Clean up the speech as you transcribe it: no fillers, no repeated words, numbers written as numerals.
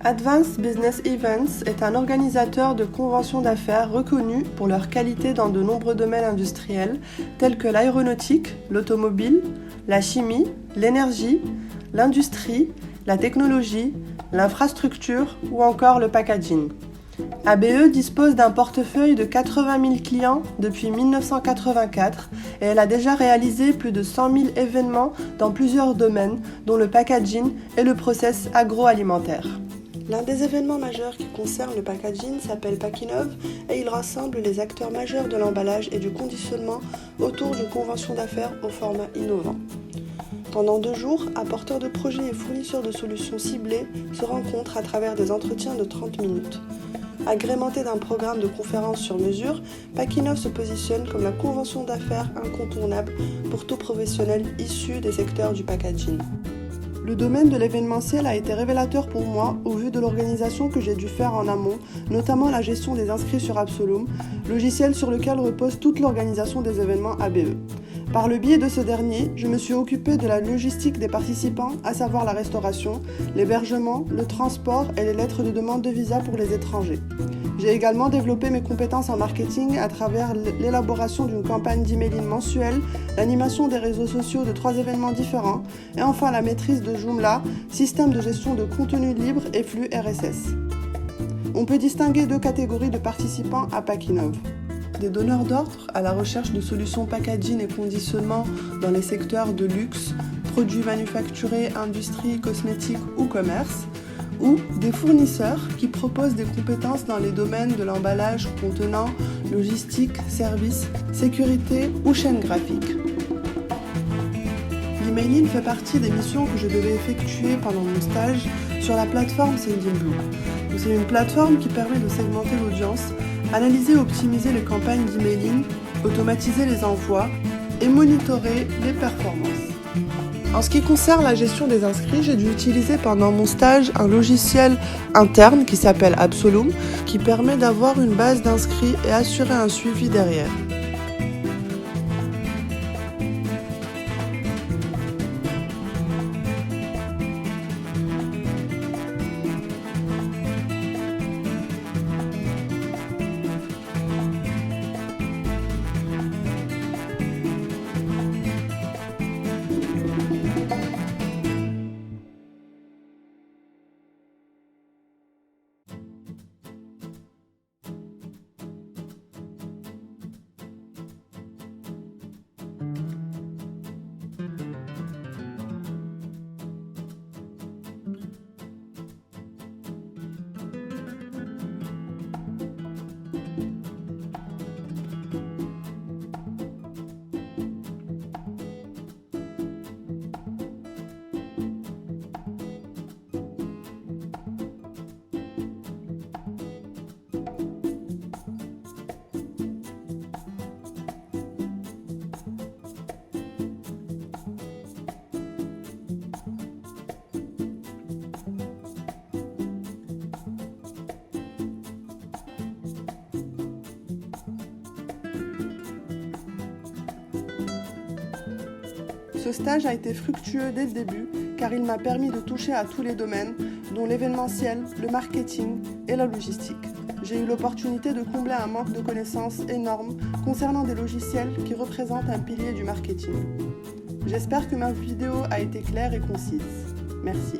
Advanced Business Events est un organisateur de conventions d'affaires reconnu pour leur qualité dans de nombreux domaines industriels tels que l'aéronautique, l'automobile, la chimie, l'énergie, l'industrie, la technologie, l'infrastructure ou encore le packaging. ABE dispose d'un portefeuille de 80 000 clients depuis 1984 et elle a déjà réalisé plus de 100 000 événements dans plusieurs domaines dont le packaging et le process agroalimentaire. L'un des événements majeurs qui concerne le packaging s'appelle Packinov et il rassemble les acteurs majeurs de l'emballage et du conditionnement autour d'une convention d'affaires au format innovant. Pendant 2 jours, apporteurs de projets et fournisseurs de solutions ciblées se rencontrent à travers des entretiens de 30 minutes. Agrémenté d'un programme de conférences sur mesure, Packinov se positionne comme la convention d'affaires incontournable pour tout professionnel issu des secteurs du packaging. Le domaine de l'événementiel a été révélateur pour moi au vu de l'organisation que j'ai dû faire en amont, notamment la gestion des inscrits sur Absolum, logiciel sur lequel repose toute l'organisation des événements ABE. Par le biais de ce dernier, je me suis occupée de la logistique des participants, à savoir la restauration, l'hébergement, le transport et les lettres de demande de visa pour les étrangers. J'ai également développé mes compétences en marketing à travers l'élaboration d'une campagne d'emailing mensuelle, l'animation des réseaux sociaux de 3 événements différents et enfin la maîtrise de Joomla, système de gestion de contenu libre et flux RSS. On peut distinguer 2 catégories de participants à Packinov. Des donneurs d'ordre à la recherche de solutions packaging et conditionnement dans les secteurs de luxe, produits manufacturés, industrie, cosmétique ou commerce, ou des fournisseurs qui proposent des compétences dans les domaines de l'emballage contenant logistique, services, sécurité ou chaîne graphique. L'emailing fait partie des missions que je devais effectuer pendant mon stage sur la plateforme Sendinblue. C'est une plateforme qui permet de segmenter l'audience, analyser et optimiser les campagnes d'emailing, automatiser les envois et monitorer les performances. En ce qui concerne la gestion des inscrits, j'ai dû utiliser pendant mon stage un logiciel interne qui s'appelle Absolum, qui permet d'avoir une base d'inscrits et assurer un suivi derrière. Ce stage a été fructueux dès le début car il m'a permis de toucher à tous les domaines, dont l'événementiel, le marketing et la logistique. J'ai eu l'opportunité de combler un manque de connaissances énorme concernant des logiciels qui représentent un pilier du marketing. J'espère que ma vidéo a été claire et concise. Merci.